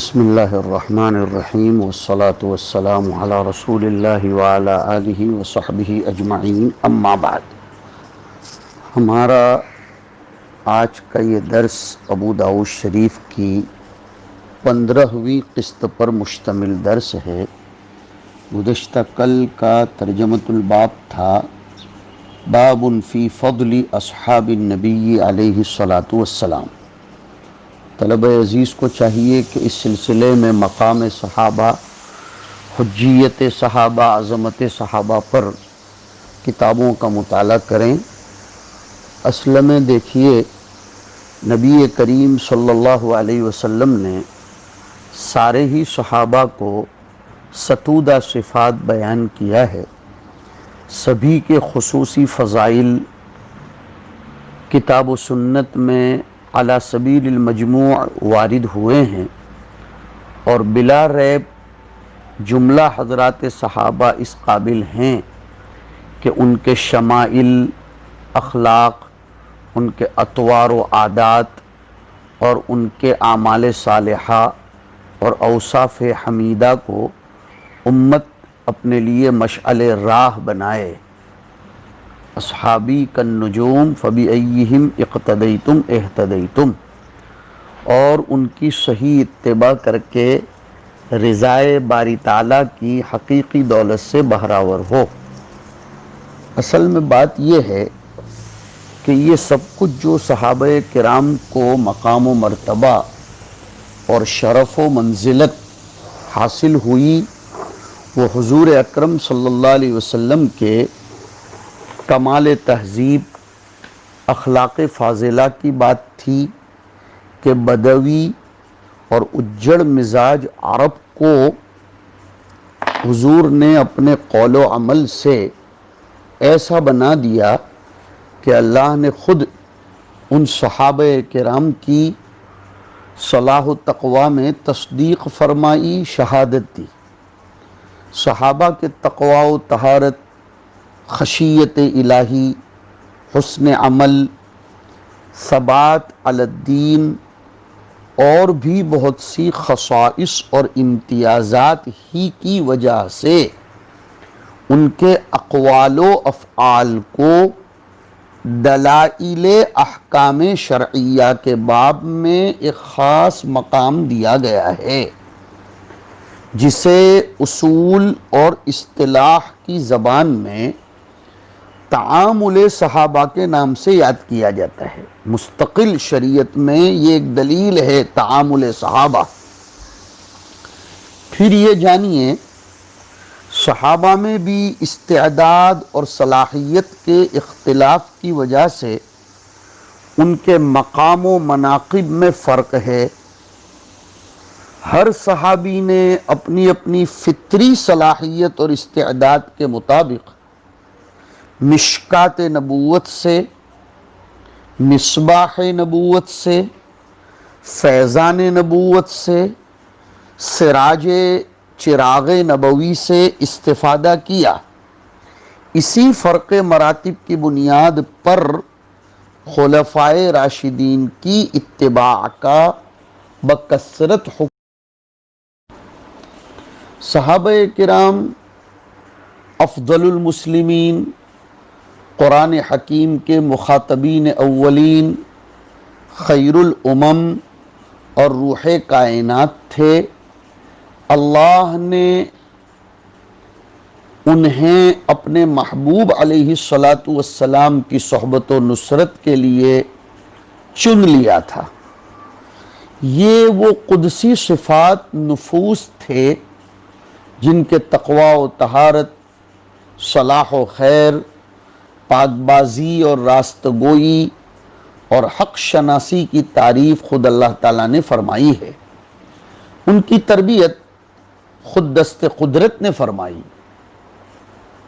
بسم اللہ الرحمن الرحیم والصلاة والسلام علی رسول اللہ وعلی آلہ وصحبہ اجمعین، اما بعد۔ ہمارا آج کا یہ درس ابو داؤد شریف کی 15ویں قسط پر مشتمل درس ہے۔ گزشتہ کل کا ترجمۃ الباب تھا باب فی فضل اصحاب النبی علیہ الصلاۃ والسلام۔ طلبہ عزیز کو چاہیے کہ اس سلسلے میں مقام صحابہ، حجیت صحابہ، عظمت صحابہ پر کتابوں کا مطالعہ کریں۔ اصل میں دیکھیے، نبی کریم صلی اللہ علیہ وسلم نے سارے ہی صحابہ کو ستودہ صفات بیان کیا ہے۔ سبھی کے خصوصی فضائل کتاب و سنت میں علی سبیل المجموع وارد ہوئے ہیں، اور بلا ریب جملہ حضرات صحابہ اس قابل ہیں کہ ان کے شمائل، اخلاق، ان کے اطوار و عادات اور ان کے اعمال صالحہ اور اوصاف حمیدہ کو امت اپنے لیے مشعل راہ بنائے۔ اصحابی کالنجوم فبأیہم اقتدیتم اہتدیتم، اور ان کی صحیح اتباع کر کے رضائے باری تعالیٰ کی حقیقی دولت سے بہراور ہو۔ اصل میں بات یہ ہے کہ یہ سب کچھ جو صحابہ کرام کو مقام و مرتبہ اور شرف و منزلت حاصل ہوئی، وہ حضور اکرم صلی اللہ علیہ وسلم کے کمال تہذیب، اخلاق فاضلہ کی بات تھی کہ بدوی اور اجڑ مزاج عرب کو حضور نے اپنے قول و عمل سے ایسا بنا دیا کہ اللہ نے خود ان صحابہ کرام کی صلاح و تقوی میں تصدیق فرمائی، شہادت دی۔ صحابہ کے تقوی و طہارت، خشیت الہی، حسن عمل، ثبات علی الدین اور بھی بہت سی خصائص اور امتیازات ہی کی وجہ سے ان کے اقوال و افعال کو دلائل احکام شرعیہ کے باب میں ایک خاص مقام دیا گیا ہے، جسے اصول اور اصطلاح کی زبان میں تعامل صحابہ کے نام سے یاد کیا جاتا ہے۔ مستقل شریعت میں یہ ایک دلیل ہے تعامل صحابہ۔ پھر یہ جانیے، صحابہ میں بھی استعداد اور صلاحیت کے اختلاف کی وجہ سے ان کے مقام و مناقب میں فرق ہے۔ ہر صحابی نے اپنی اپنی فطری صلاحیت اور استعداد کے مطابق مشکات نبوت سے، مصباح نبوت سے، فیضان نبوت سے، سراج چراغ نبوی سے استفادہ کیا۔ اسی فرق مراتب کی بنیاد پر خلفائے راشدین کی اتباع کا بکثرت حکم۔ صحابہ کرام افضل المسلمین، قرآن حکیم کے مخاطبین اولین، خیر الامم اور روح کائنات تھے۔ اللہ نے انہیں اپنے محبوب علیہ الصلاۃ والسلام کی صحبت و نصرت کے لیے چن لیا تھا۔ یہ وہ قدسی صفات نفوس تھے جن کے تقوی و طہارت، صلاح و خیر، پاک بازی اور راست گوئی اور حق شناسی کی تعریف خود اللہ تعالیٰ نے فرمائی ہے۔ ان کی تربیت خود دست قدرت نے فرمائی۔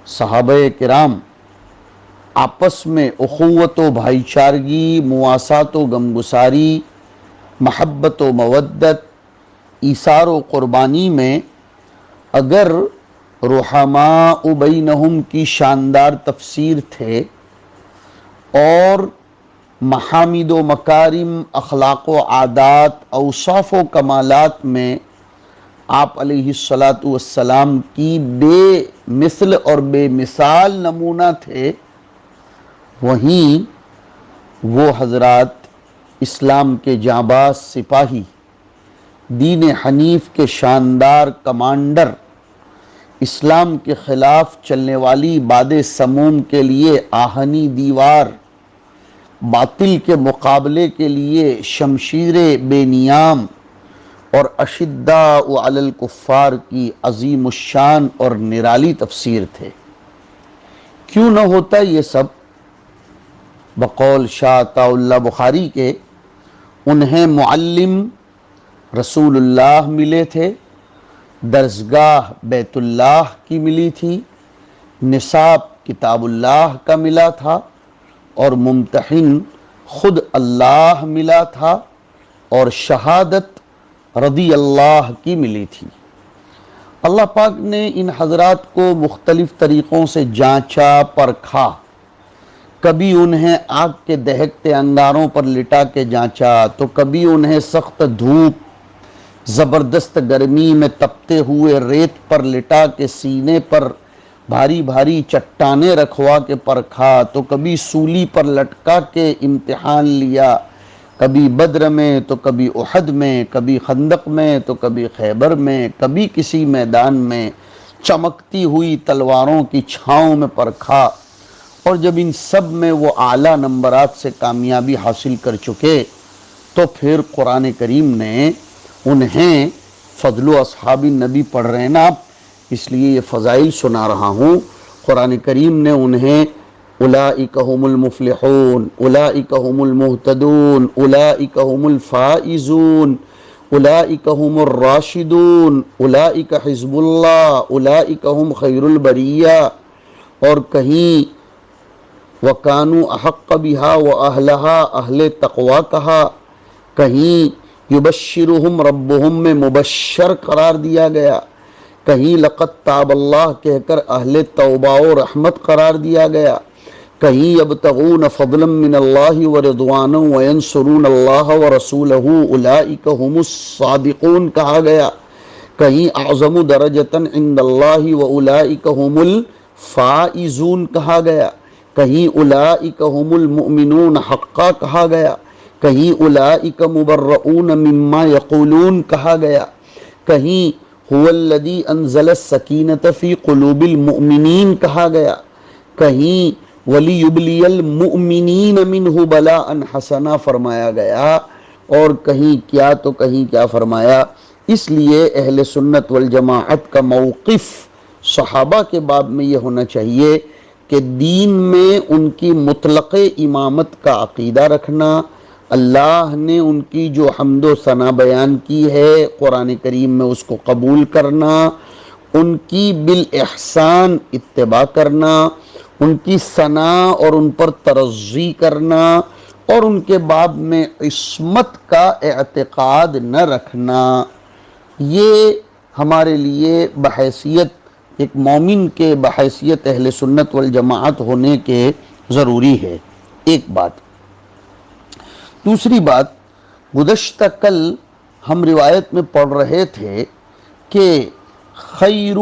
صحابہ کرام آپس میں اخوت و بھائی چارگی، مواسات و غمگساری، محبت و مودت، ایثار و قربانی میں اگر رحماء بینہم کی شاندار تفسیر تھے، اور محامد و مکارم، اخلاق و عادات، اوصاف و کمالات میں آپ علیہ الصلاۃ والسلام کی بے مثل اور بے مثال نمونہ تھے، وہیں وہ حضرات اسلام کے جانباز سپاہی، دین حنیف کے شاندار کمانڈر، اسلام کے خلاف چلنے والی باد سموم کے لیے آہنی دیوار، باطل کے مقابلے کے لیے شمشیر بے نیام اور اشداء علی الکفار کی عظیم الشان اور نرالی تفسیر تھے۔ کیوں نہ ہوتا یہ سب؟ بقول شاہ عطا اللہ بخاری کے، انہیں معلم رسول اللہ ملے تھے، درسگاہ بیت اللہ کی ملی تھی، نصاب کتاب اللہ کا ملا تھا، اور ممتحن خود اللہ ملا تھا، اور شہادت رضی اللہ کی ملی تھی۔ اللہ پاک نے ان حضرات کو مختلف طریقوں سے جانچا پرکھا، کبھی انہیں آگ کے دہکتے انگاروں پر لٹا کے جانچا، تو کبھی انہیں سخت دھوپ، زبردست گرمی میں تپتے ہوئے ریت پر لٹا کے سینے پر بھاری بھاری چٹانیں رکھوا کے پرکھا، تو کبھی سولی پر لٹکا کے امتحان لیا، کبھی بدر میں تو کبھی احد میں، کبھی خندق میں تو کبھی خیبر میں، کبھی کسی میدان میں چمکتی ہوئی تلواروں کی چھاؤں میں پرکھا، اور جب ان سب میں وہ اعلیٰ نمبرات سے کامیابی حاصل کر چکے تو پھر قرآن کریم نے انہیں فضل و اصحاب النبی پڑھ رہے ہیں نا آپ، اس لیے یہ فضائل سنا رہا ہوں۔ قرآن کریم نے انہیں اولئک هم المفلحون، اولئک هم المہتدون، اولئک هم الفائزون، اولئک هم الراشدون، اولئک حزب اللہ، اولئک هم خیر البریہ، اور کہیں وَكَانُوا أَحَقَّ بِهَا وَأَهْلَهَا اہل تقویٰ کہا، کہیں یبشرہم ربہم میں مبشر قرار دیا گیا، کہیں لقد تاب اللہ کہہ کر اہل توبہ و رحمت قرار دیا گیا، کہیں یبتغون فضلا من اللہ ورضوانا وینصرون اللہ ورسولہ اولئک هم الصادقون کہا گیا، کہیں اعظم درجۃ عند اللہ واولئک هم الفائزون کہا گیا، کہیں اولئک هم المؤمنون حقا کہا گیا، کہیں اولئک مبرؤون مما یقولون کہا گیا، کہیں هو الذی انزل السکینۃ فی قلوب المؤمنین کہا گیا، کہیں ولیبلی المؤمنین منہ بلاء حسنا فرمایا گیا، اور کہیں کیا تو کہیں کیا فرمایا۔ اس لیے اہل سنت والجماعت کا موقف صحابہ کے باب میں یہ ہونا چاہیے کہ دین میں ان کی مطلق امامت کا عقیدہ رکھنا، اللہ نے ان کی جو حمد و ثنا بیان کی ہے قرآن کریم میں اس کو قبول کرنا، ان کی بالاحسان اتباع کرنا، ان کی ثنا اور ان پر ترضی کرنا، اور ان کے باب میں عصمت کا اعتقاد نہ رکھنا، یہ ہمارے لیے بحیثیت ایک مومن کے بحیثیت اہل سنت والجماعت ہونے کے ضروری ہے۔ ایک بات۔ دوسری بات، گزشتہ کل ہم روایت میں پڑھ رہے تھے کہ خیر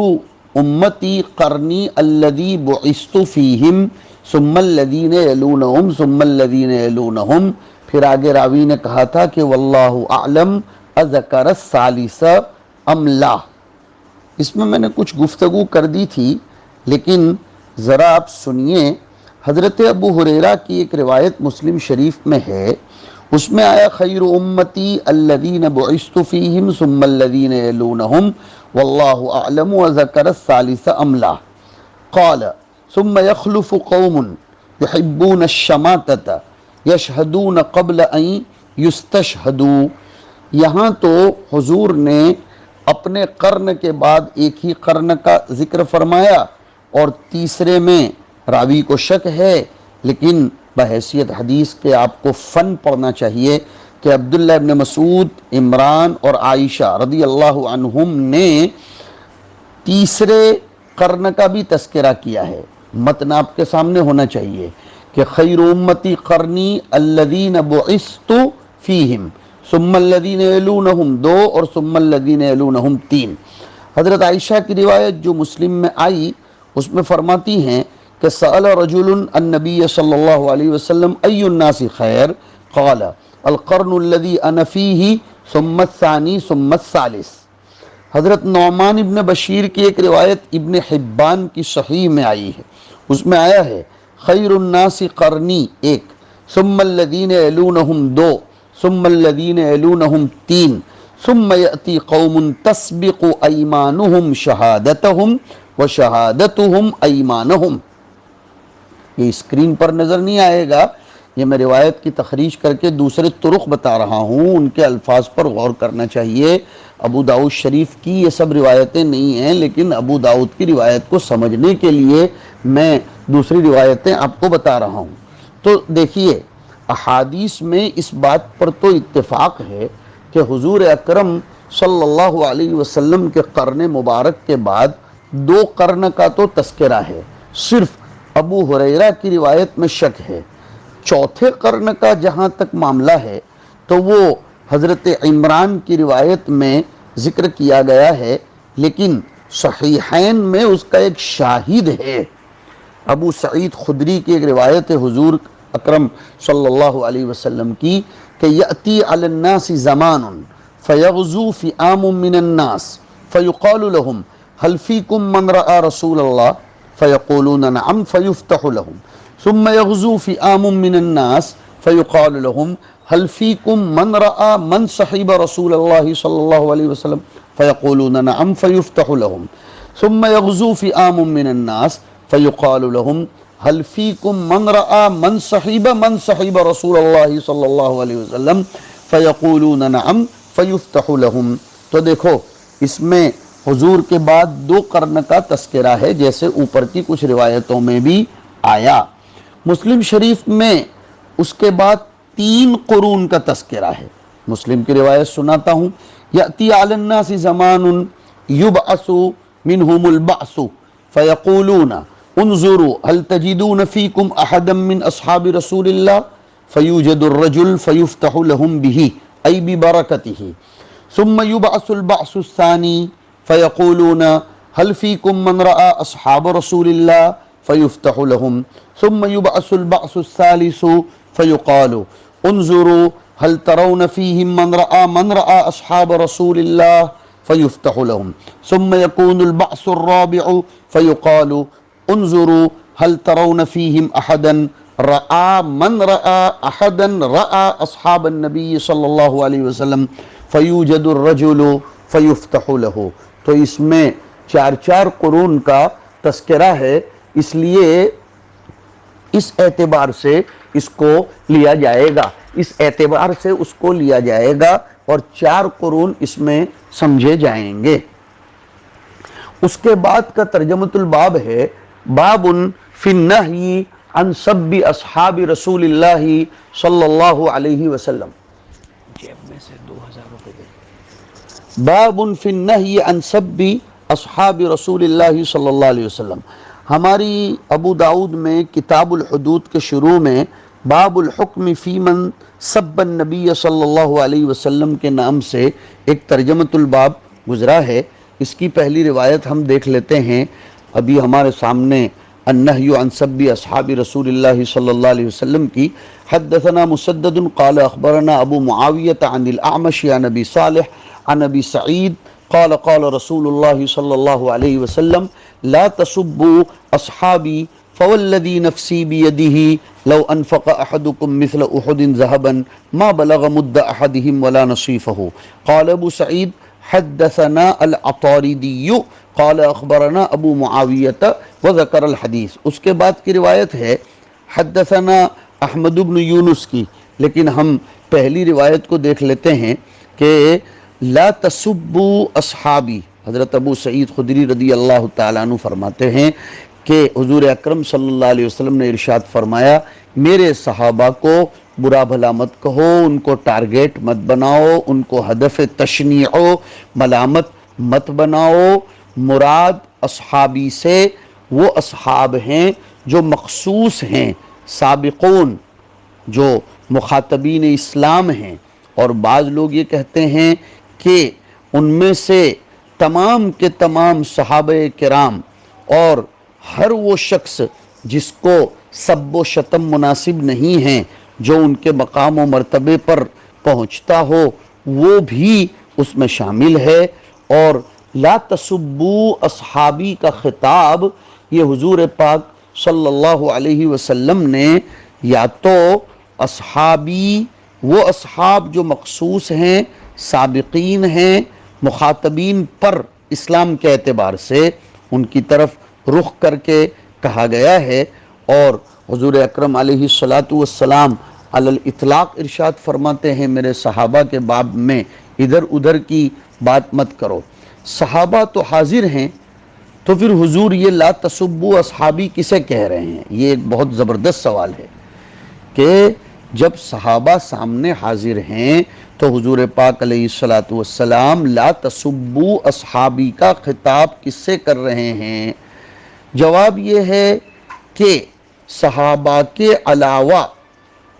امتی قرنی الذی بعثت فیہم ثم الذین یلونہم ثم الذین یلونہم، پھر آگے راوی نے کہا تھا کہ واللہ اعلم اذکر الثالث ام لا۔ اس میں نے کچھ گفتگو کر دی تھی، لیکن ذرا آپ سنیے، حضرت ابو ہریرہ کی ایک روایت مسلم شریف میں ہے، اس میں آیا خیر امتی الذین بعثت فیہم ثم الذین یلونہم واللہ اعلم وذکر الثالث ام لا، قال ثم یخلف قوم یحبون الشماتۃ یشہدون قبل ان یستشہدوا۔ یہاں تو حضور نے اپنے قرن کے بعد ایک ہی قرن کا ذکر فرمایا، اور تیسرے میں راوی کو شک ہے، لیکن بحیثیت حدیث کے آپ کو فن پڑھنا چاہیے کہ عبداللہ ابن مسعود، عمران اور عائشہ رضی اللہ عنہم نے تیسرے قرن کا بھی تذکرہ کیا ہے، متن آپ کے سامنے ہونا چاہیے کہ خیر امتی قرنی الذین بعثت فیہم ثم الذین یلونہم 2 اور ثم الذین یلونہم 3۔ حضرت عائشہ کی روایت جو مسلم میں آئی اس میں فرماتی ہیں کہ سأل رجل النبی صلی اللہ علیہ وسلم ای الناس خیر قال القرن الذی انا فیہ ثم الثانی ثم الثالث۔ حضرت نعمان ابن بشیر کی ایک روایت ابن حبان کی صحیح میں آئی ہے، اس میں آیا ہے خیر الناس قرنی 1 ثم الذین یلونہم 2 ثم الذین یلونہم 3 ثم یأتی قوم تسبق ایمانہم شہادتہم وشہادتہم ایمانہم۔ یہ اسکرین پر نظر نہیں آئے گا، یہ میں روایت کی تخریج کر کے دوسرے طرق بتا رہا ہوں، ان کے الفاظ پر غور کرنا چاہیے۔ ابو داؤد شریف کی یہ سب روایتیں نہیں ہیں، لیکن ابو داؤد کی روایت کو سمجھنے کے لیے میں دوسری روایتیں آپ کو بتا رہا ہوں۔ تو دیکھیے احادیث میں اس بات پر تو اتفاق ہے کہ حضور اکرم صلی اللہ علیہ وسلم کے قرن مبارک کے بعد 2 قرن کا تو تذکرہ ہے، صرف ابو ہریرہ کی روایت میں شک ہے۔ چوتھے قرن کا جہاں تک معاملہ ہے تو وہ حضرت عمران کی روایت میں ذکر کیا گیا ہے، لیکن صحیحین میں اس کا ایک شاہد ہے۔ ابو سعید خدری کی ایک روایت ہے حضور اکرم صلی اللہ علیہ وسلم کی کہ یأتی علی الناس زمان فیغزو فئام من الناس فیقال لهم هل فیکم من رأى رسول اللہ فیقولون نعم فیفتح لهم ثم یغزو فئام من الناس فیقال لهم هل فیکم من رأى من صحیب رسول اللہ صلی اللہ علیہ وسلم فیقولون نعم فیفتح لهم ثم یغزو فئام من الناس فیقال لهم هل فیکم من رأى من صحیب رسول اللہ صلی اللہ علیہ وسلم فیقولون نعم فیفتح لهم۔ تو دیکھو اس میں حضور کے بعد 2 قرن کا تذکرہ ہے، جیسے اوپر کی کچھ روایتوں میں بھی آیا۔ مسلم شریف میں اس کے بعد 3 قرون کا تذکرہ ہے۔ مسلم کی روایت سناتا ہوں، یأتی علی الناس زمان یبعث منہم البعث فیقولون انظروا هل تجدون فیکم احدا من اصحاب رسول اللہ فیوجد الرجل فیفتح لهم به ای ببرکتہ ثم یبعث البعث الثانی فیقولون هل فیکم من رأى اصحاب رسول اللہ فیفتح لهم ثم یبعث البعث الثالث فیقال انظروا هل ترون فیہم من رأى اصحاب رسول اللہ فیفتح لهم ثم یکون البعث الرابع فیقال انظروا هل ترون فیہم احدا احدا رأى اصحاب النبی صلی اللہ علیہ وسلم فیوجد الرجل فیفتح له۔ تو اس میں 4 قرون کا تذکرہ ہے، اس لیے اس اعتبار سے اس کو لیا جائے گا، اس اعتبار سے اس کو لیا جائے گا اور 4 قرون اس میں سمجھے جائیں گے۔ اس کے بعد کا ترجمۃ الباب ہے باب فی النہی عن سب اصحاب رسول اللہ صلی اللہ علیہ وسلم۔ جیب میں سے 2000 روپے دے۔ باب فی النہی عن سب اصحاب رسول اللہ صلی اللہ علیہ وسلم۔ ہماری ابو داؤد میں کتاب الحدود کے شروع میں باب الحکم فی من سب النبی صلی اللہ علیہ وسلم کے نام سے ایک ترجمۃ الباب گزرا ہے۔ اس کی پہلی روایت ہم دیکھ لیتے ہیں، ابھی ہمارے سامنے النہی عن سب اصحاب رسول اللہ صلی اللہ علیہ وسلم کی۔ حدثنا مسدد قال اخبرنا ابو معاویۃ عن الاعمش عن ابی صالح عن ابی سعید قال قال رسول اللہ صلی اللہ علیہ وسلم لا تسبوا اصحابی فوالذی نفسی بیدہ لو انفق احدکم مثل احد ذهبا ما بلغ مد احدہم ولا نصیفہ۔ قال ابو سعید حدثنا العطاردی قال اخبرنا ابو معاویۃ وذکر الحدیث۔ اس کے بعد کی روایت ہے حدثنا احمد بن یونس کی، لیکن ہم پہلی روایت کو دیکھ لیتے ہیں کہ لا تسبوا اصحابی۔ حضرت ابو سعید خدری رضی اللہ تعالیٰ عنہ فرماتے ہیں کہ حضور اکرم صلی اللہ علیہ وسلم نے ارشاد فرمایا میرے صحابہ کو برا بھلا مت کہو، ان کو ٹارگیٹ مت بناؤ، ان کو ہدف تشنیع و ملامت مت بناؤ۔ مراد اصحابی سے وہ اصحاب ہیں جو مخصوص ہیں، سابقون جو مخاطبین اسلام ہیں، اور بعض لوگ یہ کہتے ہیں کہ ان میں سے تمام کے تمام صحابہ کرام اور ہر وہ شخص جس کو سب و شتم مناسب نہیں ہیں، جو ان کے مقام و مرتبے پر پہنچتا ہو، وہ بھی اس میں شامل ہے۔ اور لا تسبوا اصحابی کا خطاب یہ حضور پاک صلی اللہ علیہ وسلم نے یا تو اصحابی، وہ اصحاب جو مخصوص ہیں، سابقین ہیں، مخاطبین پر اسلام کے اعتبار سے ان کی طرف رخ کر کے کہا گیا ہے، اور حضور اکرم علیہ الصلاۃ والسلام علی الاطلاق ارشاد فرماتے ہیں میرے صحابہ کے باب میں ادھر ادھر کی بات مت کرو۔ صحابہ تو حاضر ہیں، تو پھر حضور یہ لا تسبوا اصحابی کسے کہہ رہے ہیں؟ یہ ایک بہت زبردست سوال ہے کہ جب صحابہ سامنے حاضر ہیں تو حضور پاک علیہ الصلاۃ والسلام لا تسبوا اصحابی کا خطاب کس سے کر رہے ہیں؟ جواب یہ ہے کہ صحابہ کے علاوہ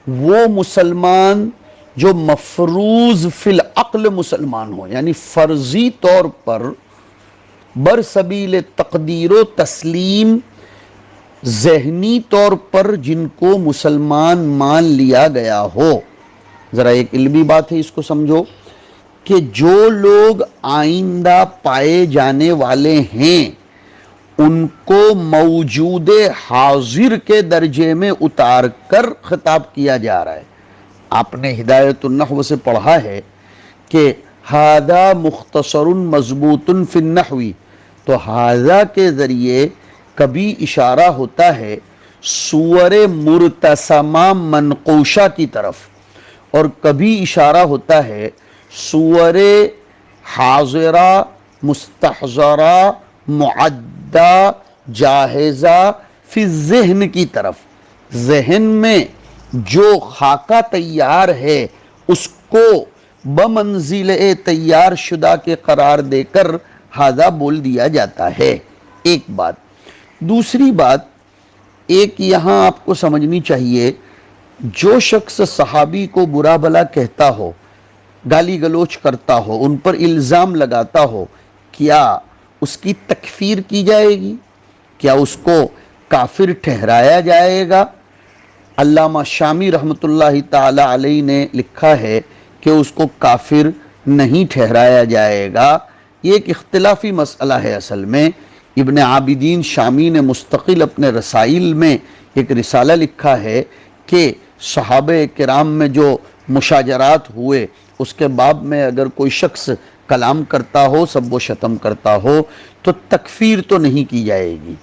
وہ مسلمان جو مفروض فی العقل مسلمان ہو، یعنی فرضی طور پر برسبیل تقدیر و تسلیم ذہنی طور پر جن کو مسلمان مان لیا گیا ہو۔ ذرا ایک علمی بات ہے، اس کو سمجھو کہ جو لوگ آئندہ پائے جانے والے ہیں ان کو موجود حاضر کے درجے میں اتار کر خطاب کیا جا رہا ہے۔ آپ نے ہدایت النحو سے پڑھا ہے کہ ہذا مختصر مضبوط فی النحو، تو ہذا کے ذریعے کبھی اشارہ ہوتا ہے صور مرتسمہ منقوشہ کی طرف، اور کبھی اشارہ ہوتا ہے صور حاضرہ مستحضرہ معدہ جاہزہ فی الذہن کی طرف۔ ذہن میں جو خاکہ تیار ہے اس کو بمنزل تیار شدہ کے قرار دے کر ہذا بول دیا جاتا ہے۔ ایک بات۔ دوسری بات ایک یہاں آپ کو سمجھنی چاہیے، جو شخص صحابی کو برا بھلا کہتا ہو، گالی گلوچ کرتا ہو، ان پر الزام لگاتا ہو، کیا اس کی تکفیر کی جائے گی؟ کیا اس کو کافر ٹھہرایا جائے گا؟ علامہ شامی رحمۃ اللہ تعالی علیہ نے لکھا ہے کہ اس کو کافر نہیں ٹھہرایا جائے گا۔ یہ ایک اختلافی مسئلہ ہے اصل میں۔ ابن عابدین شامی نے مستقل اپنے رسائل میں ایک رسالہ لکھا ہے کہ صحابہ کرام میں جو مشاجرات ہوئے اس کے باب میں اگر کوئی شخص کلام کرتا ہو، سب و شتم کرتا ہو، تو تکفیر تو نہیں کی جائے گی،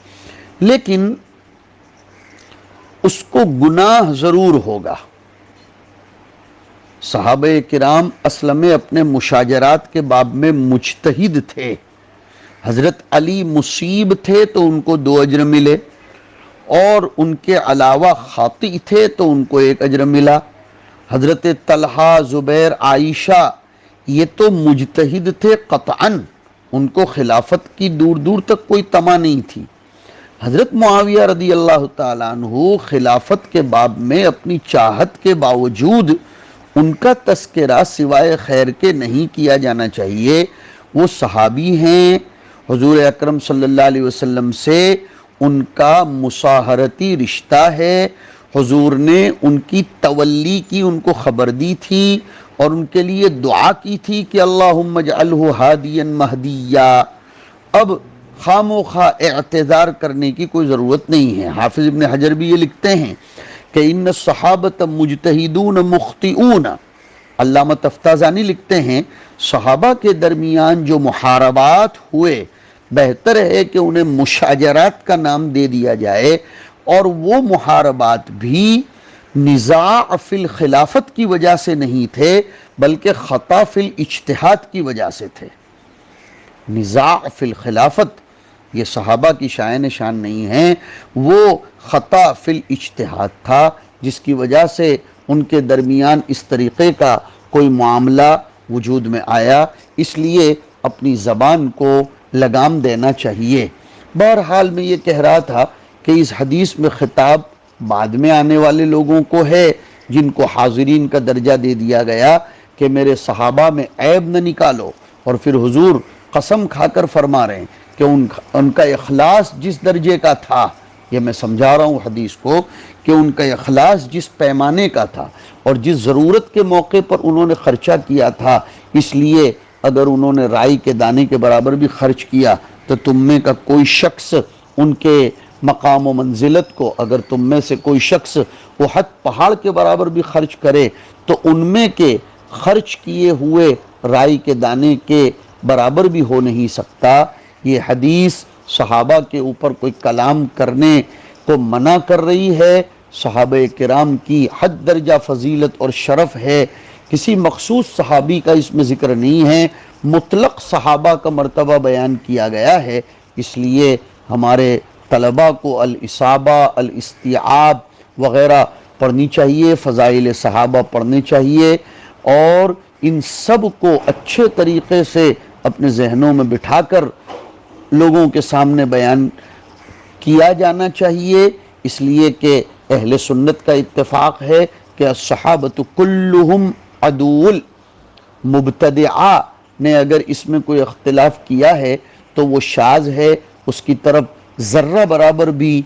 لیکن اس کو گناہ ضرور ہوگا۔ صحابہ کرام اصل میں اپنے مشاجرات کے باب میں مجتہد تھے۔ حضرت علی مصیب تھے تو ان کو 2 اجر ملے، اور ان کے علاوہ خاطئ تھے تو ان کو 1 اجر ملا۔ حضرت طلحہ، زبیر، عائشہ یہ تو مجتہد تھے قطعاً، ان کو خلافت کی دور دور تک کوئی طمع نہیں تھی۔ حضرت معاویہ رضی اللہ تعالیٰ عنہ خلافت کے باب میں اپنی چاہت کے باوجود ان کا تذکرہ سوائے خیر کے نہیں کیا جانا چاہیے۔ وہ صحابی ہیں، حضور اکرم صلی اللہ علیہ وسلم سے ان کا مصاہرتی رشتہ ہے، حضور نے ان کی تولی کی ان کو خبر دی تھی اور ان کے لیے دعا کی تھی کہ اللہم اجعلہ ہادیا مہدیا۔ اب خام و خواہ اعتذار کرنے کی کوئی ضرورت نہیں ہے۔ حافظ ابن حجر بھی یہ لکھتے ہیں کہ ان الصحابۃ مجتہدون مخطئون۔ علامہ تفتازانی لکھتے ہیں صحابہ کے درمیان جو محاربات ہوئے بہتر ہے کہ انہیں مشاجرات کا نام دے دیا جائے، اور وہ محاربات بھی نزاع فی الخلافت کی وجہ سے نہیں تھے بلکہ خطا فی الاجتہاد کی وجہ سے تھے۔ نزاع فی الخلافت یہ صحابہ کی شائن شان نہیں ہے، وہ خطا فی الاجتہاد تھا جس کی وجہ سے ان کے درمیان اس طریقے کا کوئی معاملہ وجود میں آیا۔ اس لیے اپنی زبان کو لگام دینا چاہیے۔ بہرحال میں یہ کہہ رہا تھا کہ اس حدیث میں خطاب بعد میں آنے والے لوگوں کو ہے جن کو حاضرین کا درجہ دے دیا گیا کہ میرے صحابہ میں عیب نہ نکالو، اور پھر حضور قسم کھا کر فرما رہے ہیں کہ ان کا اخلاص جس درجے کا تھا، یہ میں سمجھا رہا ہوں حدیث کو، کہ ان کا اخلاص جس پیمانے کا تھا اور جس ضرورت کے موقع پر انہوں نے خرچہ کیا تھا، اس لیے اگر انہوں نے رائی کے دانے کے برابر بھی خرچ کیا تو تم میں کا کوئی شخص ان کے مقام و منزلت کو، اگر تم میں سے کوئی شخص احد پہاڑ کے برابر بھی خرچ کرے تو ان میں کے خرچ کیے ہوئے رائی کے دانے کے برابر بھی ہو نہیں سکتا۔ یہ حدیث صحابہ کے اوپر کوئی کلام کرنے کو منع کر رہی ہے، صحابہ کرام کی حد درجہ فضیلت اور شرف ہے، کسی مخصوص صحابی کا اس میں ذکر نہیں ہے، مطلق صحابہ کا مرتبہ بیان کیا گیا ہے۔ اس لیے ہمارے طلباء کو الاصابہ، الاستیعاب وغیرہ پڑھنی چاہیے، فضائل صحابہ پڑھنے چاہیے، اور ان سب کو اچھے طریقے سے اپنے ذہنوں میں بٹھا کر لوگوں کے سامنے بیان کیا جانا چاہیے، اس لیے کہ اہل سنت کا اتفاق ہے کہ الصحابۃ کلہم عدول۔ مبتدعہ نے اگر اس میں کوئی اختلاف کیا ہے تو وہ شاذ ہے، اس کی طرف ذرہ برابر بھی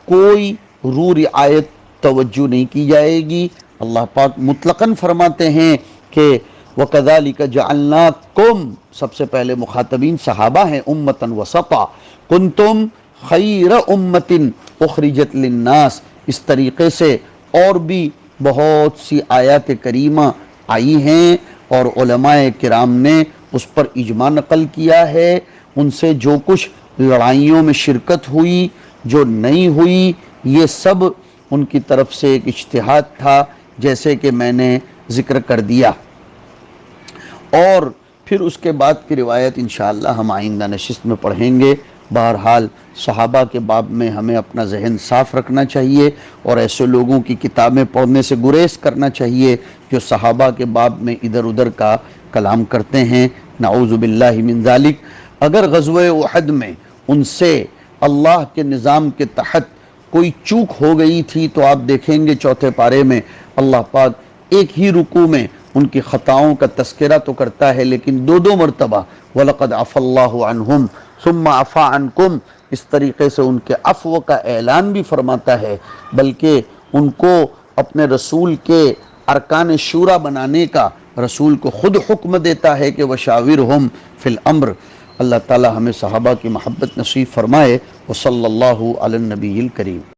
کوئی رو رعایت توجہ نہیں کی جائے گی۔ اللہ پاک مطلقاً فرماتے ہیں کہ وَكَذَلِكَ جَعَلْنَاكُمْ، سب سے پہلے مخاطبین صحابہ ہیں، أُمَّةً وَسَطًا كُنْتُمْ خَيْرَ أُمَّةٍ أُخْرِجَتْ لِلنَّاسِ۔ اس طریقے سے اور بھی بہت سی آیات کریمہ آئی ہیں اور علماء کرام نے اس پر اجماع نقل کیا ہے۔ ان سے جو کچھ لڑائیوں میں شرکت ہوئی، جو نہیں ہوئی، یہ سب ان کی طرف سے ایک اجتہاد تھا، جیسے کہ میں نے ذکر کر دیا۔ اور پھر اس کے بعد کی روایت انشاءاللہ ہم آئندہ نشست میں پڑھیں گے۔ بہرحال صحابہ کے باب میں ہمیں اپنا ذہن صاف رکھنا چاہیے اور ایسے لوگوں کی کتابیں پڑھنے سے گریز کرنا چاہیے جو صحابہ کے باب میں ادھر ادھر کا کلام کرتے ہیں، نعوذ باللہ من ذالک۔ اگر غزوہ احد میں ان سے اللہ کے نظام کے تحت کوئی چوک ہو گئی تھی تو آپ دیکھیں گے چوتھے پارے میں اللہ پاک ایک ہی رکوع میں ان کی خطاؤں کا تذکرہ تو کرتا ہے، لیکن دو مرتبہ وَلَقَدْ عَفَا اللَّهُ عَنْهُمْ ثُمَّ عَفَا عَنْكُمْ، اس طریقے سے ان کے عفو کا اعلان بھی فرماتا ہے، بلکہ ان کو اپنے رسول کے ارکان شورا بنانے کا رسول کو خود حکم دیتا ہے کہ وَشَاوِرْهُمْ فِي الْأَمْرِ۔ اللہ تعالی ہمیں صحابہ کی محبت نصیب فرمائے، وصلی اللہ علی النبی الکریم۔